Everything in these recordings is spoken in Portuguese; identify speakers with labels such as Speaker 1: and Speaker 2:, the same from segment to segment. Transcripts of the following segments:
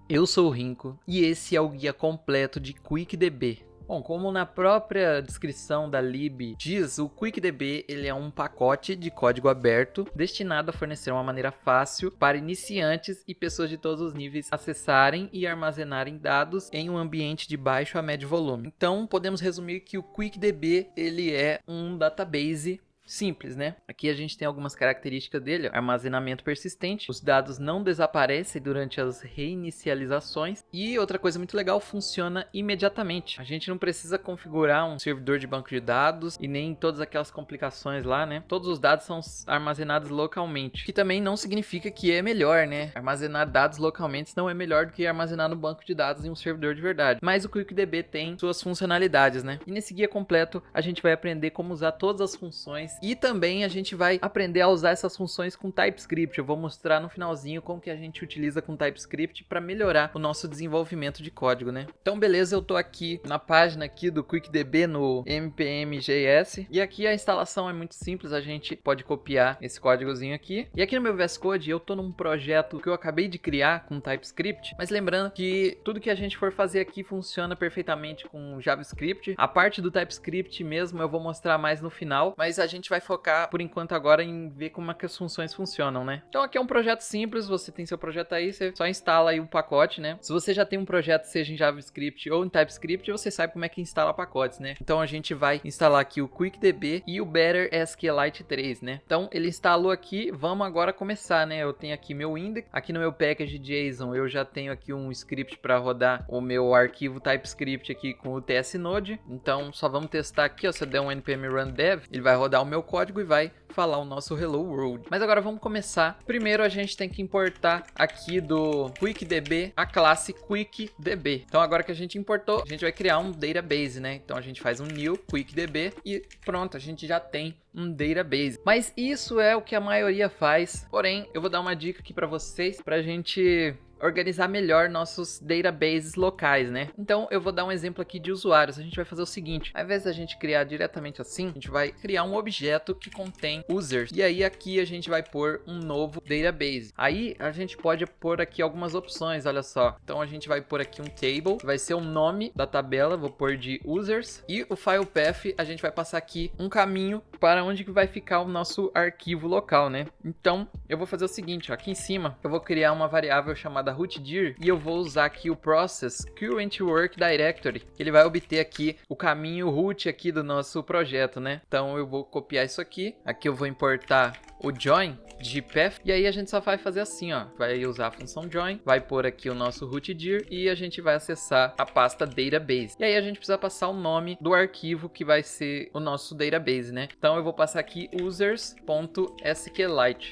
Speaker 1: Eu sou o Rinco e esse é o guia completo de QuickDB. Bom, como na própria descrição da lib diz, o QuickDB ele é um pacote de código aberto destinado a fornecer uma maneira fácil para iniciantes e pessoas de todos os níveis acessarem e armazenarem dados em um ambiente de baixo a médio volume. Então, podemos resumir que o QuickDB ele é um database simples, né? Aqui a gente tem algumas características dele: armazenamento persistente, os dados não desaparecem durante as reinicializações e outra coisa muito legal, funciona imediatamente. A gente não precisa configurar um servidor de banco de dados e nem todas aquelas complicações lá, né? Todos os dados são armazenados localmente, que também não significa que é melhor, né? Armazenar dados localmente não é melhor do que armazenar no banco de dados em um servidor de verdade. Mas o QuickDB tem suas funcionalidades, né? E nesse guia completo a gente vai aprender como usar todas as funções e também a gente vai aprender a usar essas funções com TypeScript. Eu vou mostrar no finalzinho como que a gente utiliza com TypeScript para melhorar o nosso desenvolvimento de código, né? Então beleza, eu tô aqui na página aqui do QuickDB no npm.js e aqui a instalação é muito simples, a gente pode copiar esse códigozinho aqui. E aqui no meu VS Code eu tô num projeto que eu acabei de criar com TypeScript, mas lembrando que tudo que a gente for fazer aqui funciona perfeitamente com JavaScript. A parte do TypeScript mesmo eu vou mostrar mais no final, mas a gente vai focar por enquanto agora em ver como é que as funções funcionam, né? Então aqui é um projeto simples, você tem seu projeto aí, você só instala aí o pacote, né? Se você já tem um projeto, seja em JavaScript ou em TypeScript, você sabe como é que instala pacotes, né? Então a gente vai instalar aqui o QuickDB e o Better SQLite 3, né? Então ele instalou aqui, vamos agora começar, né? Eu tenho aqui meu index, aqui no meu package JSON eu já tenho aqui um script para rodar o meu arquivo TypeScript aqui com o TS Node. Então só vamos testar aqui, ó, se eu der um npm run dev, ele vai rodar o meu código e vai falar o nosso hello world. Mas agora vamos começar. Primeiro a gente tem que importar aqui do QuickDB a classe QuickDB. Então agora que a gente importou, a gente vai criar um database, né? Então a gente faz um new QuickDB e pronto, a gente já tem um database. Mas isso é o que a maioria faz. Porém, eu vou dar uma dica aqui para vocês pra gente organizar melhor nossos databases locais, né? Então eu vou dar um exemplo aqui de usuários. A gente vai fazer o seguinte: ao invés da gente criar diretamente assim, a gente vai criar um objeto que contém users. E aí aqui a gente vai pôr um novo database. Aí a gente pode pôr aqui algumas opções, olha só. Então a gente vai pôr aqui um table, vai ser o nome da tabela, vou pôr de users. E o file path, a gente vai passar aqui um caminho para onde que vai ficar o nosso arquivo local, né? Então eu vou fazer o seguinte, ó, aqui em cima eu vou criar uma variável chamada rootdir e eu vou usar aqui o process current work directory, que ele vai obter aqui o caminho root aqui do nosso projeto, né? Então eu vou copiar isso aqui eu vou importar o join de path e aí a gente só vai fazer assim, ó, vai usar a função join, vai pôr aqui o nosso rootdir e a gente vai acessar a pasta database. E aí a gente precisa passar o nome do arquivo que vai ser o nosso database, né? Então eu vou passar aqui users.sqlite.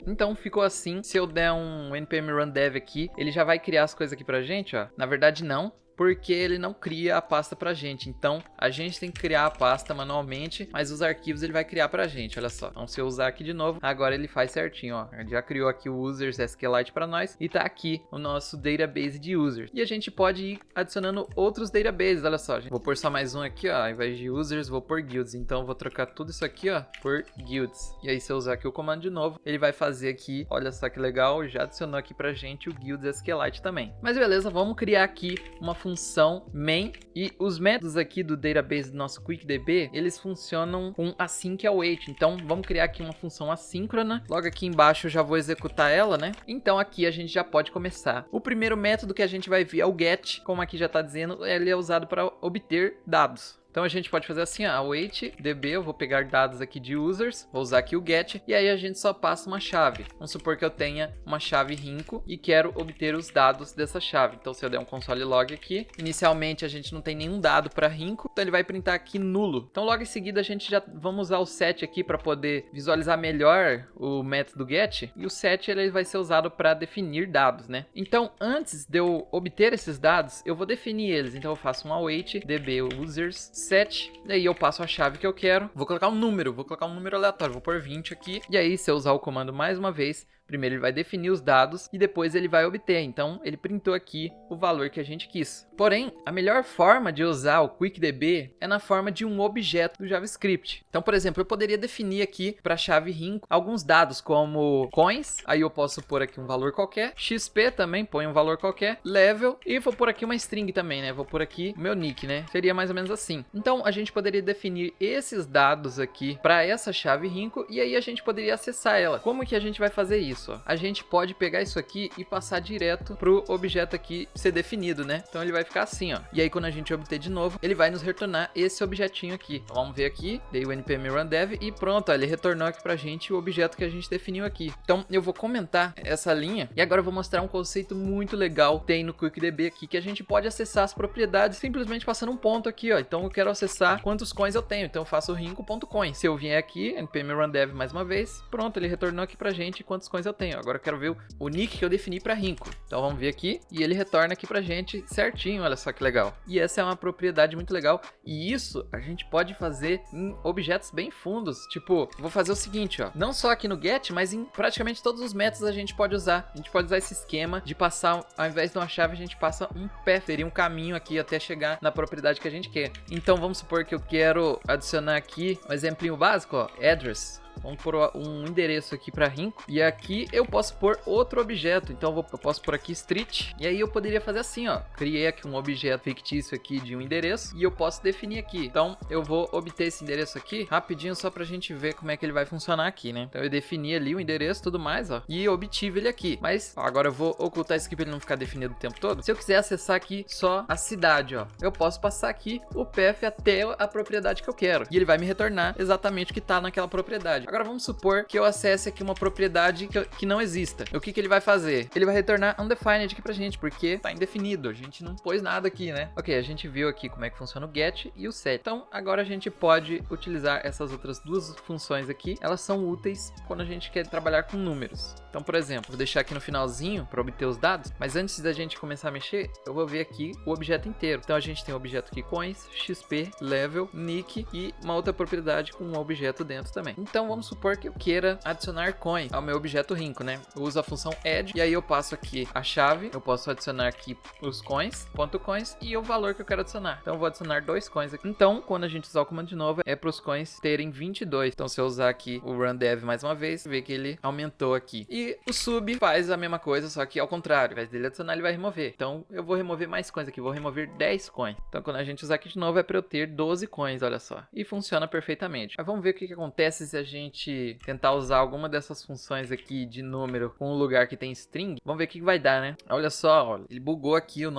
Speaker 1: Então ficou assim. Se eu der um npm run dev aqui, ele já vai criar as coisas aqui pra gente, ó. Na verdade não, porque ele não cria a pasta pra gente. Então a gente tem que criar a pasta manualmente, mas os arquivos ele vai criar pra gente, olha só. Então se eu usar aqui de novo, agora ele faz certinho, ó. Ele já criou aqui o users SQLite pra nós e tá aqui o nosso database de users. E a gente pode ir adicionando outros databases, olha só, gente. Vou pôr só mais um aqui, ó. Ao invés de users, vou pôr guilds. Então eu vou trocar tudo isso aqui, ó, por guilds. E aí se eu usar aqui o comando de novo, ele vai fazer aqui, olha só que legal, já adicionou aqui pra gente o guilds SQLite também. Mas beleza, vamos criar aqui uma função main e os métodos aqui do database do nosso QuickDB, eles funcionam com async e await. Então vamos criar aqui uma função assíncrona. Logo aqui embaixo eu já vou executar ela, né? Então aqui a gente já pode começar. O primeiro método que a gente vai ver é o get, como aqui já está dizendo, ele é usado para obter dados. Então a gente pode fazer assim, ó, await db, eu vou pegar dados aqui de users, vou usar aqui o get, e aí a gente só passa uma chave. Vamos supor que eu tenha uma chave Rinco e quero obter os dados dessa chave. Então se eu der um console log aqui, inicialmente a gente não tem nenhum dado para Rinco, então ele vai printar aqui nulo. Então logo em seguida a gente já vamos usar o set aqui para poder visualizar melhor o método get, e o set ele vai ser usado para definir dados, né? Então antes de eu obter esses dados, eu vou definir eles. Então eu faço um await db users set, daí eu passo a chave que eu quero, vou colocar um número aleatório, vou pôr 20 aqui, e aí se eu usar o comando mais uma vez, Primeiro ele vai definir os dados e depois ele vai obter. Então ele printou aqui o valor que a gente quis. Porém, a melhor forma de usar o QuickDB é na forma de um objeto do JavaScript. Então, por exemplo, eu poderia definir aqui para a chave Rinco alguns dados como coins, aí eu posso pôr aqui um valor qualquer, XP também, põe um valor qualquer, level, e vou pôr aqui uma string também, né? Vou pôr aqui o meu nick, né? Seria mais ou menos assim. Então, a gente poderia definir esses dados aqui para essa chave Rinco e aí a gente poderia acessar ela. Como que a gente vai fazer isso? Ó? A gente pode pegar isso aqui e passar direto pro objeto aqui ser definido, né? Então ele vai ficar assim, ó. E aí quando a gente obter de novo, ele vai nos retornar esse objetinho aqui. Então, vamos ver aqui, dei o npm run dev e pronto, ó, ele retornou aqui pra gente o objeto que a gente definiu aqui. Então eu vou comentar essa linha e agora eu vou mostrar um conceito muito legal que tem no QuickDB aqui, que a gente pode acessar as propriedades simplesmente passando um ponto aqui, ó. Então eu quero acessar quantos coins eu tenho, então eu faço rinco.coin. Se eu vier aqui, npm run dev mais uma vez, pronto, ele retornou aqui pra gente quantos coins eu tenho. Agora eu quero ver o nick que eu defini pra Rinco. Então vamos ver aqui e ele retorna aqui pra gente certinho, olha só que legal. E essa é uma propriedade muito legal e isso a gente pode fazer em objetos bem fundos. Tipo, vou fazer o seguinte, ó, não só aqui no get, mas em praticamente todos os métodos a gente pode usar. A gente pode usar esse esquema de passar, ao invés de uma chave, a gente passa um path, seria um caminho aqui até chegar na propriedade que a gente quer. Então vamos supor que eu quero adicionar aqui um exemplinho básico, ó, address. Vamos pôr um endereço aqui para Rinco. E aqui eu posso pôr outro objeto. Então eu posso pôr aqui street. E aí eu poderia fazer assim, ó. Criei aqui um objeto fictício aqui de um endereço. E eu posso definir aqui. Então eu vou obter esse endereço aqui rapidinho só pra gente ver como é que ele vai funcionar aqui, né? Então eu defini ali o endereço e tudo mais, ó. E obtive ele aqui. Mas ó, agora eu vou ocultar isso aqui pra ele não ficar definido o tempo todo. Se eu quiser acessar aqui só a cidade, ó. Eu posso passar aqui o path até a propriedade que eu quero. E ele vai me retornar exatamente o que tá naquela propriedade. Agora vamos supor que eu acesse aqui uma propriedade que não exista. O que ele vai fazer? Ele vai retornar undefined aqui pra gente, porque tá indefinido. A gente não pôs nada aqui, né? Ok, a gente viu aqui como é que funciona o get e o set. Então agora a gente pode utilizar essas outras duas funções aqui. Elas são úteis quando a gente quer trabalhar com números. Então, por exemplo, vou deixar aqui no finalzinho para obter os dados, mas antes da gente começar a mexer, eu vou ver aqui o objeto inteiro. Então a gente tem o objeto aqui coins, XP, level, nick e uma outra propriedade com um objeto dentro também. Então vamos supor que eu queira adicionar coin ao meu objeto Rinco, né? Eu uso a função add e aí eu passo aqui a chave, eu posso adicionar aqui os coins, ponto coins e o valor que eu quero adicionar. Então eu vou adicionar 2 coins aqui. Então, quando a gente usar o comando de novo, é para os coins terem 22. Então se eu usar aqui o run dev mais uma vez, vê que ele aumentou aqui. E o sub faz a mesma coisa, só que ao contrário, ao invés dele adicionar, ele vai remover. Então eu vou remover mais coins aqui, vou remover 10 coins. Então quando a gente usar aqui de novo, é para eu ter 12 coins, olha só. E funciona perfeitamente. Mas vamos ver o que acontece se a gente tentar usar alguma dessas funções aqui de número com um lugar que tem string. Vamos ver o que vai dar, né? Olha só, olha, ele bugou aqui a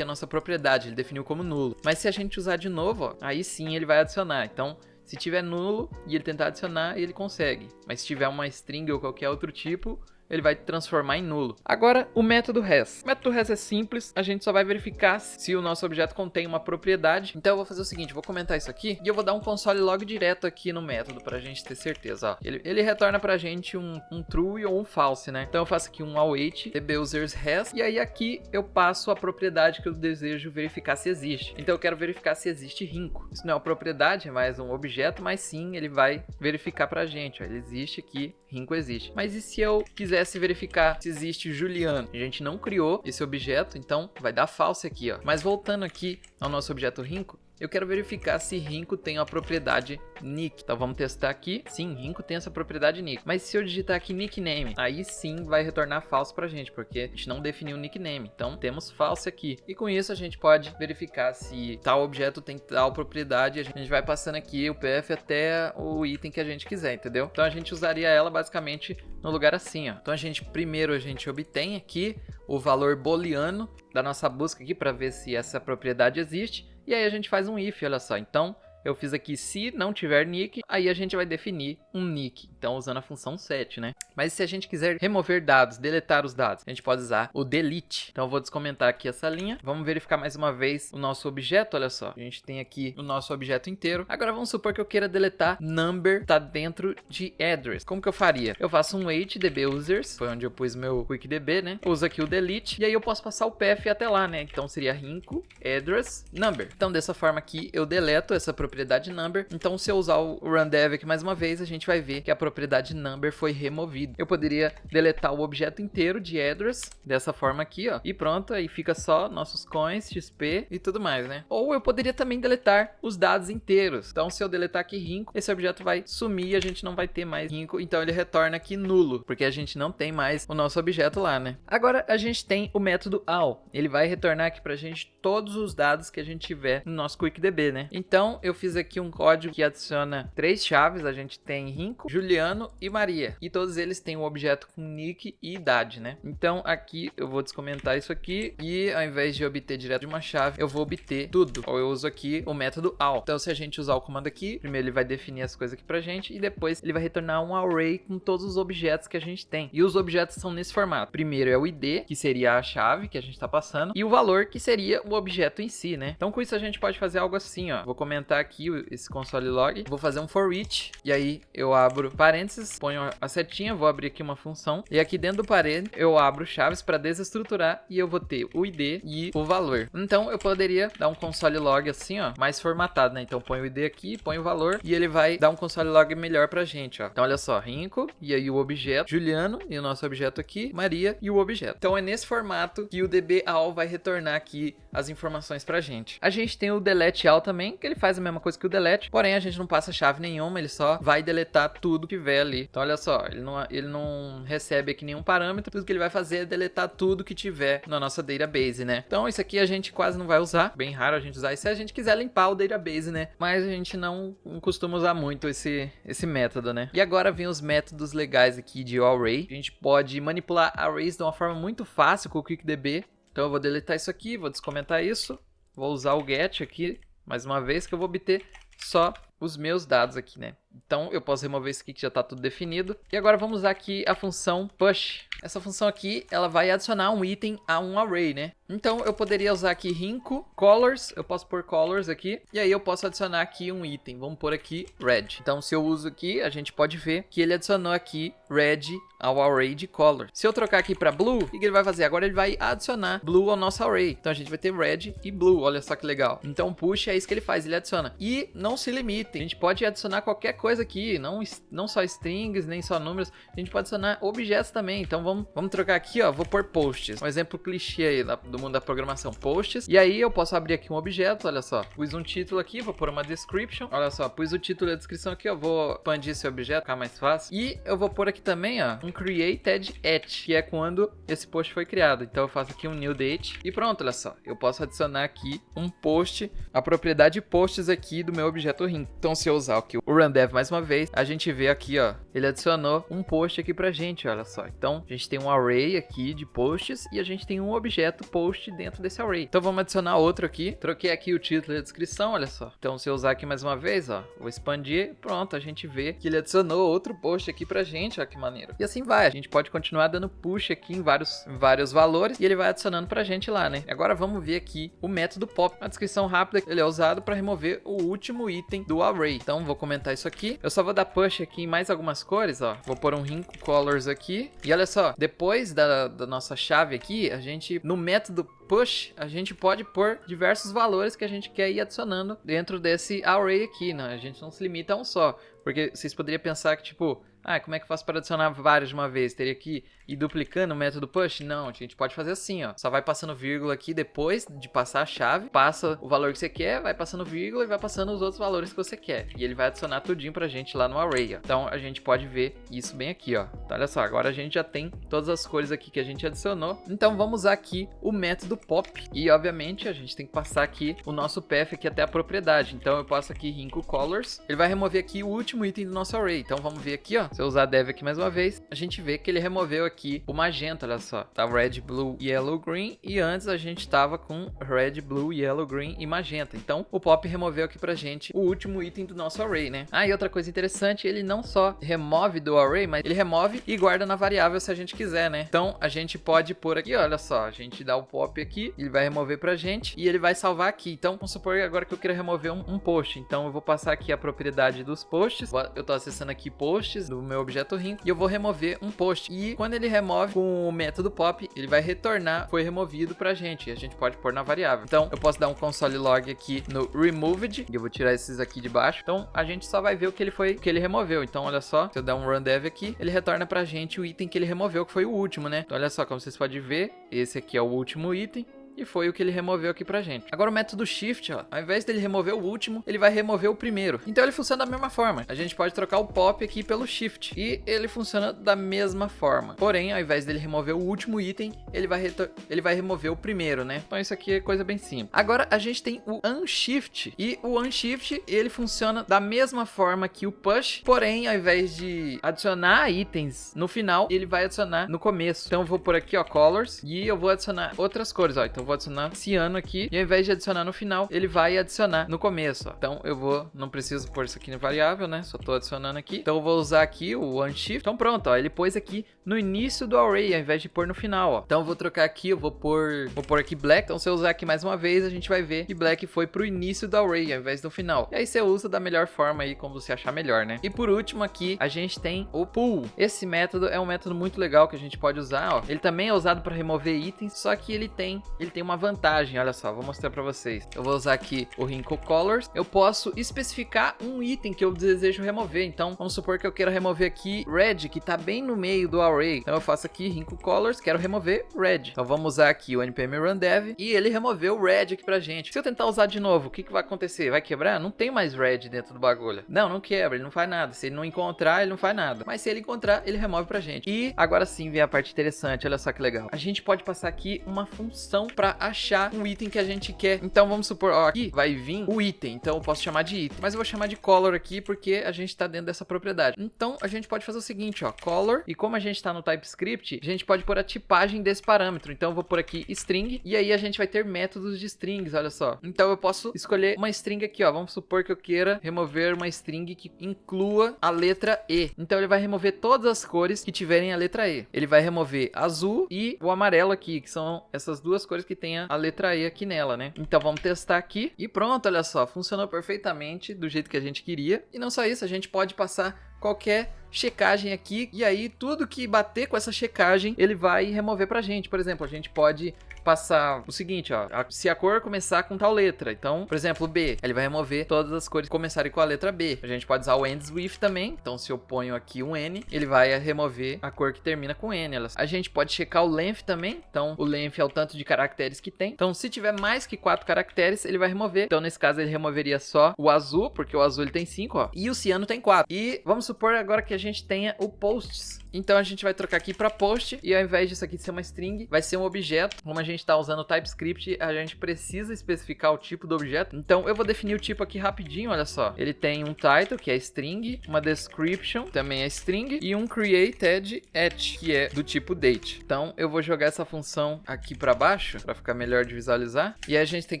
Speaker 1: nossa propriedade, ele definiu como nulo. Mas se a gente usar de novo, ó, aí sim ele vai adicionar. Então se tiver nulo e ele tentar adicionar, ele consegue. Mas se tiver uma string ou qualquer outro tipo, ele vai transformar em nulo. Agora, o método res. O método res é simples, a gente só vai verificar se o nosso objeto contém uma propriedade. Então eu vou fazer o seguinte, vou comentar isso aqui e eu vou dar um console log direto aqui no método pra gente ter certeza. Ó, ele retorna pra gente um true ou um false, né? Então eu faço aqui um await dbusers res e aí aqui eu passo a propriedade que eu desejo verificar se existe. Então eu quero verificar se existe Rinco. Isso não é uma propriedade, é mais um objeto, mas sim ele vai verificar pra gente. Ó, ele existe aqui, Rinco existe. Mas e se eu quisesse verificar se existe Juliano? A gente não criou esse objeto, então vai dar false aqui, ó. Mas voltando aqui ao nosso objeto Rinco, eu quero verificar se Rinco tem a propriedade nick. Então vamos testar aqui. Sim, Rinco tem essa propriedade nick. Mas se eu digitar aqui nickname, aí sim vai retornar falso pra gente, porque a gente não definiu o nickname. Então temos false aqui. E com isso a gente pode verificar se tal objeto tem tal propriedade. A gente vai passando aqui o path até o item que a gente quiser, entendeu? Então a gente usaria ela basicamente no lugar assim, ó. Então primeiro a gente obtém aqui o valor booleano da nossa busca aqui para ver se essa propriedade existe. E aí a gente faz um if, olha só. Então eu fiz aqui se não tiver nick, aí a gente vai definir um nick. Então usando a função set, né? Mas se a gente quiser remover dados, deletar os dados, a gente pode usar o delete. Então eu vou descomentar aqui essa linha. Vamos verificar mais uma vez o nosso objeto, olha só. A gente tem aqui o nosso objeto inteiro. Agora vamos supor que eu queira deletar number, tá dentro de address. Como que eu faria? Eu faço um wait dbusers, foi onde eu pus meu QuickDB, né? Uso aqui o delete e aí eu posso passar o path até lá, né? Então seria Rinco, address, number. Então dessa forma aqui eu deleto essa propriedade number. Então se eu usar o run dev aqui mais uma vez, a gente vai ver que a propriedade propriedade number foi removida. Eu poderia deletar o objeto inteiro de address dessa forma aqui, ó, e pronto, aí fica só nossos coins, XP e tudo mais, né? Ou eu poderia também deletar os dados inteiros. Então, se eu deletar aqui rinco, esse objeto vai sumir e a gente não vai ter mais rinco, então ele retorna aqui nulo, porque a gente não tem mais o nosso objeto lá, né? Agora, a gente tem o método all. Ele vai retornar aqui pra gente todos os dados que a gente tiver no nosso QuickDB, né? Então, eu fiz aqui um código que adiciona 3 chaves. A gente tem Rinco, Juliano e Maria. E todos eles têm um objeto com nick e idade, né? Então, aqui eu vou descomentar isso aqui e ao invés de obter direto de uma chave, eu vou obter tudo. Ou eu uso aqui o método all. Então, se a gente usar o comando aqui, primeiro ele vai definir as coisas aqui pra gente e depois ele vai retornar um array com todos os objetos que a gente tem. E os objetos são nesse formato. Primeiro é o ID, que seria a chave que a gente tá passando, e o valor, que seria o objeto em si, né? Então, com isso a gente pode fazer algo assim, ó. Vou comentar aqui esse console log, vou fazer um for each, e aí eu abro parênteses, ponho a setinha, vou abrir aqui uma função, e aqui dentro do parênteses eu abro chaves para desestruturar e eu vou ter o ID e o valor. Então, eu poderia dar um console log assim, ó, mais formatado, né? Então, põe o ID aqui, põe o valor, e ele vai dar um console log melhor pra gente, ó. Então, olha só, Rinco, e aí o objeto, Juliano, e o nosso objeto aqui, Maria, e o objeto. Então, é nesse formato que o dbAll vai retornar aqui as informações pra gente. A gente tem o delete all também, que ele faz a mesma coisa que o delete, porém a gente não passa chave nenhuma, ele só vai deletar tudo que tiver ali. Então olha só, ele não recebe aqui nenhum parâmetro, tudo que ele vai fazer é deletar tudo que tiver na nossa database, né? Então isso aqui a gente quase não vai usar, bem raro a gente usar isso se a gente quiser limpar o database, né? Mas a gente não costuma usar muito esse método, né? E agora vem os métodos legais aqui de array. A gente pode manipular arrays de uma forma muito fácil com o QuickDB. Então eu vou deletar isso aqui, vou descomentar isso, vou usar o get aqui, mais uma vez, que eu vou obter só os meus dados aqui, né? Então eu posso remover isso aqui que já está tudo definido. E agora vamos usar aqui a função push. Essa função aqui, ela vai adicionar um item a um array, né? Então eu poderia usar aqui Rinco, colors, eu posso pôr colors aqui, e aí eu posso adicionar aqui um item. Vamos pôr aqui red. Então se eu uso aqui, a gente pode ver que ele adicionou aqui red ao array de color. Se eu trocar aqui para blue, o que ele vai fazer? Agora ele vai adicionar blue ao nosso array. Então a gente vai ter red e blue, olha só que legal. Então push é isso que ele faz, ele adiciona. E não se limitem, a gente pode adicionar qualquer coisa aqui, não só strings, nem só números, a gente pode adicionar objetos também. Então vamos trocar aqui, ó, vou pôr posts. Um exemplo clichê aí do mundo da programação, posts. E aí eu posso abrir aqui um objeto, olha só. Pus um título aqui, vou pôr uma description. Olha só, pus o título e a descrição aqui, ó, vou expandir esse objeto, ficar mais fácil. E eu vou pôr aqui também, ó, um created at, que é quando esse post foi criado. Então eu faço aqui um new date e pronto, olha só. Eu posso adicionar aqui um post, a propriedade posts aqui do meu objeto Ring. Então se eu usar aqui o rundev mais uma vez, a gente vê aqui, ó, ele adicionou um post aqui pra gente, olha só. Então a gente tem um array aqui de posts e a gente tem um objeto post dentro desse array. Então vamos adicionar outro aqui. Troquei aqui o título e a descrição, olha só. Então se eu usar aqui mais uma vez, ó, vou expandir, pronto, a gente vê que ele adicionou outro post aqui pra gente, ó, que maneiro. E assim vai, a gente pode continuar dando push aqui em vários valores e ele vai adicionando pra gente lá, né? Agora vamos ver aqui o método pop. A descrição rápida, ele é usado para remover o último item do array. Então vou comentar isso aqui. Eu só vou dar push aqui em mais algumas cores, ó. Vou pôr um Rinco colors aqui. E olha só, depois da nossa chave aqui, a gente, no método push, a gente pode pôr diversos valores que a gente quer ir adicionando dentro desse array aqui, né? A gente não se limita a um só, porque vocês poderiam pensar que, tipo, como é que eu faço para adicionar vários de uma vez? Teria que ir duplicando o método push? Não, a gente pode fazer assim, ó. Só vai passando vírgula aqui depois de passar a chave, passa o valor que você quer, vai passando vírgula e vai passando os outros valores que você quer. E ele vai adicionar tudinho pra gente lá no array, ó. Então a gente pode ver isso bem aqui, ó. Então olha só, agora a gente já tem todas as cores aqui que a gente adicionou. Então vamos usar aqui o método pop. E obviamente a gente tem que passar aqui o nosso path aqui até a propriedade. Então eu passo aqui Rinco colors. Ele vai remover aqui o último item do nosso array. Então vamos ver aqui, ó. Se eu usar dev aqui mais uma vez, a gente vê que ele removeu aqui o magenta, olha só. Tá red, blue, yellow, green. E antes a gente tava com red, blue, yellow, green e magenta. Então o pop removeu aqui pra gente o último item do nosso array, né? E outra coisa interessante, ele não só remove do array, mas ele remove e guarda na variável se a gente quiser, né? Então a gente pode pôr aqui, olha só. A gente dá o pop aqui, ele vai remover pra gente e ele vai salvar aqui. Então vamos supor agora que eu queira remover um post. Então eu vou passar aqui a propriedade dos posts. Eu tô acessando aqui posts do meu objeto rinco e eu vou remover um post. E quando ele remove com o método pop, ele vai retornar foi removido pra gente. E a gente pode pôr na variável. Então eu posso dar um console log aqui no removed. E eu vou tirar esses aqui de baixo. Então a gente só vai ver o que ele removeu. Então olha só, se eu der um run dev aqui, ele retorna pra gente o item que ele removeu, que foi o último, né? Então olha só, como vocês podem ver, esse aqui é o último item. E foi o que ele removeu aqui pra gente. Agora o método shift, ó, ao invés dele remover o último, ele vai remover o primeiro. Então ele funciona da mesma forma. A gente pode trocar o pop aqui pelo shift. E ele funciona da mesma forma. Porém, ao invés dele remover o último item, ele vai remover o primeiro, né? Então isso aqui é coisa bem simples. Agora a gente tem o unshift. E o unshift, ele funciona da mesma forma que o push. Porém, ao invés de adicionar itens no final, ele vai adicionar no começo. Então eu vou por aqui, ó, colors. E eu vou adicionar outras cores, ó. Então eu vou adicionar ciano aqui, e ao invés de adicionar no final, ele vai adicionar no começo, ó. Então eu não preciso pôr isso aqui na variável, né? Só tô adicionando aqui. Então eu vou usar aqui o unshift. Então pronto, ó, ele pôs aqui no início do array, ao invés de pôr no final, ó. Então eu vou trocar aqui, eu vou pôr aqui black. Então se eu usar aqui mais uma vez, a gente vai ver que black foi pro início do array, ao invés do final. E aí você usa da melhor forma aí, como você achar melhor, né? E por último aqui, a gente tem o pull. Esse método é um método muito legal que a gente pode usar, ó. Ele também é usado para remover itens, só que ele tem uma vantagem, olha só, vou mostrar para vocês. Eu vou usar aqui o Wrinkle Colors. Eu posso especificar um item que eu desejo remover. Então, vamos supor que eu queira remover aqui Red, que tá bem no meio do array. Então eu faço aqui Wrinkle Colors, quero remover Red. Então vamos usar aqui o npm run dev e ele removeu o Red aqui pra gente. Se eu tentar usar de novo, o que vai acontecer? Vai quebrar? Não tem mais Red dentro do bagulho. Não quebra, ele não faz nada. Se ele não encontrar, ele não faz nada. Mas se ele encontrar, ele remove pra gente. E agora sim vem a parte interessante, olha só que legal. A gente pode passar aqui uma função pra achar um item que a gente quer. Então vamos supor, ó, aqui vai vir o item. Então eu posso chamar de item. Mas eu vou chamar de color aqui porque a gente tá dentro dessa propriedade. Então a gente pode fazer o seguinte, ó, color. E como a gente tá no TypeScript, a gente pode pôr a tipagem desse parâmetro. Então eu vou pôr aqui string. E aí a gente vai ter métodos de strings, olha só. Então eu posso escolher uma string aqui, ó. Vamos supor que eu queira remover uma string que inclua a letra E. Então ele vai remover todas as cores que tiverem a letra E. Ele vai remover azul e o amarelo aqui, que são essas duas cores que tem a letra E aqui nela, né? Então vamos testar aqui e pronto, olha só, funcionou perfeitamente do jeito que a gente queria. E não só isso, a gente pode passar qualquer checagem aqui e aí tudo que bater com essa checagem ele vai remover pra gente. Por exemplo, a gente pode passar o seguinte, ó, se a cor começar com tal letra, então, por exemplo, B, ele vai remover todas as cores que começarem com a letra B. A gente pode usar o ends with também, então se eu ponho aqui um N, ele vai remover a cor que termina com N. A gente pode checar o length também, então o length é o tanto de caracteres que tem. Então se tiver mais que 4 caracteres, ele vai remover. Então nesse caso ele removeria só o azul, porque o azul ele tem 5, ó, e o ciano tem 4. E vamos supor agora que a gente tenha o posts. Então a gente vai trocar aqui para post e ao invés disso aqui ser uma string, vai ser um objeto. Como a gente está usando o TypeScript, a gente precisa especificar o tipo do objeto. Então eu vou definir o tipo aqui rapidinho, olha só. Ele tem um title, que é string, uma description, também é string, e um created at, que é do tipo date. Então eu vou jogar essa função aqui para baixo, para ficar melhor de visualizar. E aí a gente tem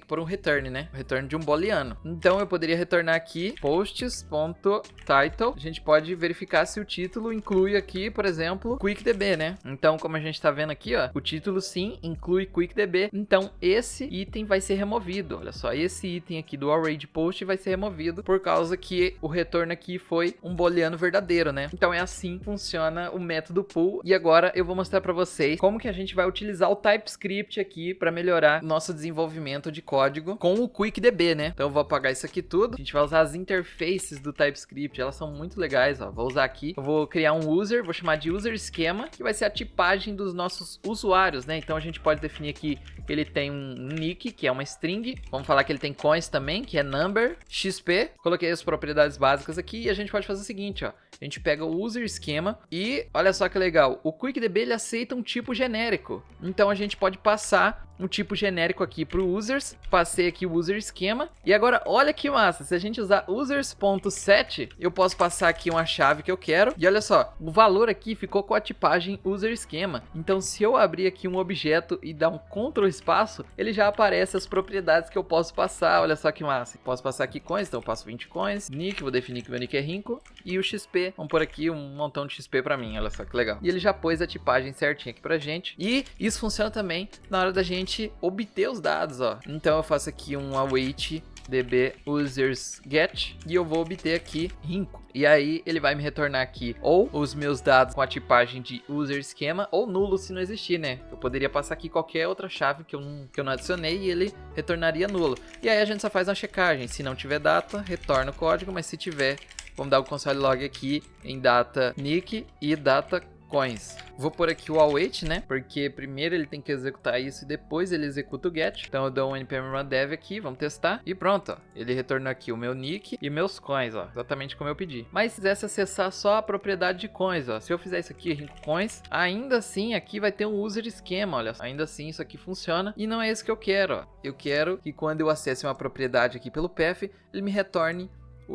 Speaker 1: que pôr um return, né? O return de um booleano. Então eu poderia retornar aqui posts.title. A gente pode verificar se o título inclui aqui, por exemplo, QuickDB, né? Então, como a gente tá vendo aqui, ó, o título sim inclui QuickDB. Então, esse item vai ser removido. Olha só, esse item aqui do array de post vai ser removido por causa que o retorno aqui foi um booleano verdadeiro, né? Então, é assim que funciona o método pull. E agora eu vou mostrar para vocês como que a gente vai utilizar o TypeScript aqui para melhorar nosso desenvolvimento de código com o QuickDB, né? Então, eu vou apagar isso aqui tudo. A gente vai usar as interfaces do TypeScript. Elas são muito legais, ó. Vou usar aqui. Eu vou criar um user, vou chamar de user schema, que vai ser a tipagem dos nossos usuários, né? Então a gente pode definir aqui que ele tem um nick, que é uma string. Vamos falar que ele tem coins também, que é number, xp. Coloquei as propriedades básicas aqui e a gente pode fazer o seguinte, ó. A gente pega o user schema e olha só que legal, o QuickDB ele aceita um tipo genérico. Então a gente pode passar um tipo genérico aqui para o users, passei aqui o user schema e agora olha que massa, se a gente usar users.set, eu posso passar aqui uma chave que eu quero e olha só, o valor aqui ficou com a tipagem user schema. Então se eu abrir aqui um objeto e dar um Ctrl espaço, ele já aparece as propriedades que eu posso passar, olha só que massa. Posso passar aqui coins, então eu passo 20 coins, nick, vou definir que meu nick é Rinco e o XP, vamos pôr aqui um montão de XP para mim, olha só que legal. E ele já pôs a tipagem certinha aqui pra gente e isso funciona também na hora da gente obter os dados, ó. Então eu faço aqui um await db users get e eu vou obter aqui Rinco. E aí ele vai me retornar aqui ou os meus dados com a tipagem de user esquema ou nulo se não existir, né? Eu poderia passar aqui qualquer outra chave que eu não adicionei e ele retornaria nulo. E aí a gente só faz uma checagem. Se não tiver data, retorna o código, mas se tiver, vamos dar o console log aqui em data nick e data coins. Vou pôr aqui o await, né? Porque primeiro ele tem que executar isso e depois ele executa o get. Então eu dou um npm run dev aqui, vamos testar. E pronto, ó. Ele retornou aqui o meu nick e meus coins, ó. Exatamente como eu pedi. Mas se quisesse acessar só a propriedade de coins, ó. Se eu fizer isso aqui, Rinco Coins, ainda assim aqui vai ter um user esquema, olha. Ainda assim isso aqui funciona. E não é isso que eu quero, ó. Eu quero que quando eu acesse uma propriedade aqui pelo path, ele me retorne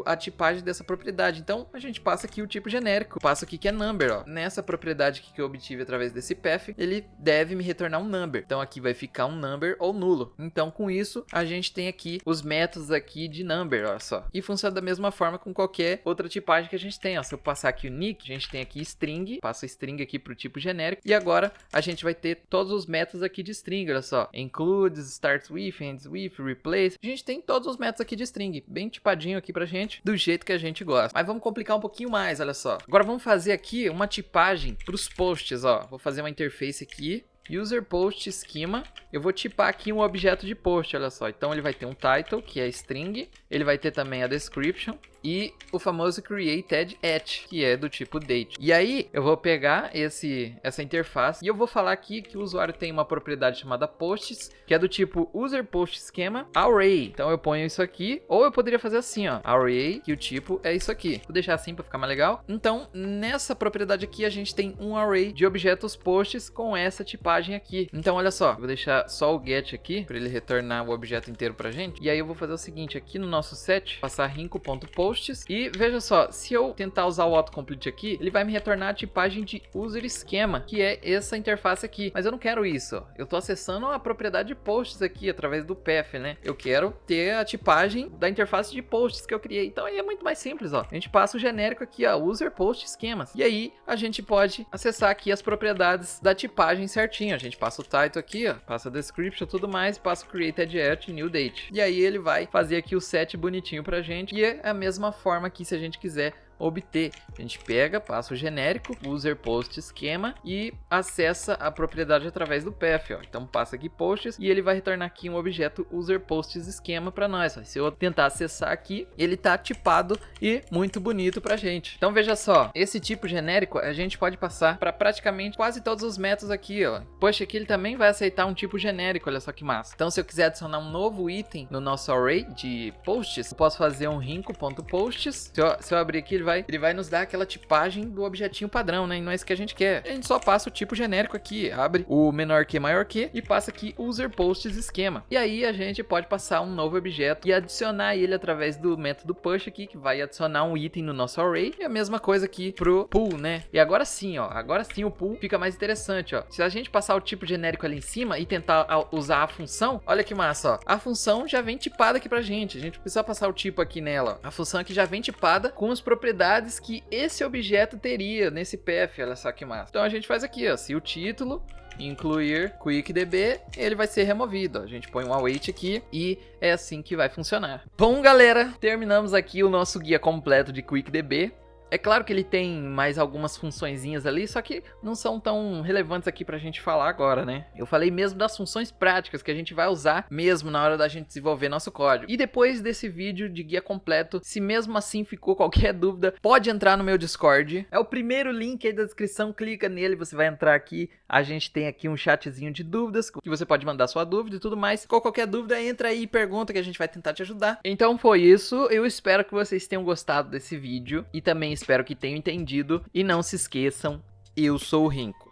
Speaker 1: a tipagem dessa propriedade. Então a gente passa aqui o tipo genérico, passo aqui que é number, ó. Nessa propriedade aqui que eu obtive através desse path, ele deve me retornar um number. Então aqui vai ficar um number ou nulo. Então com isso a gente tem aqui os métodos aqui de number, olha só. E funciona da mesma forma com qualquer outra tipagem que a gente tem, ó. Se eu passar aqui o nick, a gente tem aqui string, passo string aqui para o tipo genérico. E agora a gente vai ter todos os métodos aqui de string, olha só. Includes, starts with, ends with, replace. A gente tem todos os métodos aqui de string, bem tipadinho aqui pra gente, do jeito que a gente gosta. Mas vamos complicar um pouquinho mais, olha só. Agora vamos fazer aqui uma tipagem para os posts, ó. Vou fazer uma interface aqui. User post schema. Eu vou tipar aqui um objeto de post, olha só. Então ele vai ter um title, que é string. Ele vai ter também a description. E o famoso created at, que é do tipo date. E aí eu vou pegar essa interface e eu vou falar aqui que o usuário tem uma propriedade chamada posts, que é do tipo user post schema array. Então eu ponho isso aqui, ou eu poderia fazer assim, ó, array, que o tipo é isso aqui. Vou deixar assim para ficar mais legal. Então nessa propriedade aqui a gente tem um array de objetos posts com essa tipagem aqui. Então olha só, vou deixar só o get aqui para ele retornar o objeto inteiro pra gente. E aí eu vou fazer o seguinte, aqui no nosso set, passar rinco.post. E veja só, se eu tentar usar o autocomplete aqui, ele vai me retornar a tipagem de user esquema, que é essa interface aqui. Mas eu não quero isso, ó. Eu tô acessando a propriedade de posts aqui através do path, né? Eu quero ter a tipagem da interface de posts que eu criei. Então aí é muito mais simples, ó. A gente passa o genérico aqui, ó, user post esquemas. E aí a gente pode acessar aqui as propriedades da tipagem certinho. A gente passa o title aqui, ó, passa a description, tudo mais, passa o created at, new date. E aí ele vai fazer aqui o set bonitinho pra gente. E é a mesma forma aqui se a gente quiser obter. A gente pega, passa o genérico, user post esquema e acessa a propriedade através do path, ó. Então passa aqui posts e ele vai retornar aqui um objeto user posts esquema para nós, ó. Se eu tentar acessar aqui, ele tá tipado e muito bonito pra gente. Então veja só, esse tipo genérico a gente pode passar para praticamente quase todos os métodos aqui, ó. Poxa, aqui ele também vai aceitar um tipo genérico, olha só que massa. Então se eu quiser adicionar um novo item no nosso array de posts, eu posso fazer um rinco.posts. Se eu abrir aqui, ele vai nos dar aquela tipagem do objetinho padrão, né? E não é isso que a gente quer. A gente só passa o tipo genérico aqui, abre o menor que maior que e passa aqui user posts esquema. E aí a gente pode passar um novo objeto e adicionar ele através do método push aqui, que vai adicionar um item no nosso array. E a mesma coisa aqui pro pool, né? E agora sim, ó, agora sim o pool fica mais interessante, ó. Se a gente passar o tipo genérico ali em cima e tentar usar a função, olha que massa, ó. A função já vem tipada aqui pra gente. A gente precisa passar o tipo aqui nela, ó. A função aqui já vem tipada com as propriedades que esse objeto teria nesse path, olha só que massa. Então a gente faz aqui, ó, se o título incluir QuickDB, ele vai ser removido. A gente põe um await aqui e é assim que vai funcionar. Bom, galera, terminamos aqui o nosso guia completo de QuickDB. É claro que ele tem mais algumas funçõezinhas ali, só que não são tão relevantes aqui pra gente falar agora, né? Eu falei mesmo das funções práticas que a gente vai usar mesmo na hora da gente desenvolver nosso código. E depois desse vídeo de guia completo, se mesmo assim ficou qualquer dúvida, pode entrar no meu Discord. É o primeiro link aí da descrição, clica nele, você vai entrar aqui. A gente tem aqui um chatzinho de dúvidas, que você pode mandar sua dúvida e tudo mais. Qualquer dúvida, entra aí e pergunta que a gente vai tentar te ajudar. Então foi isso, eu espero que vocês tenham gostado desse vídeo e também espero que tenham entendido. E não se esqueçam, eu sou o Rinco.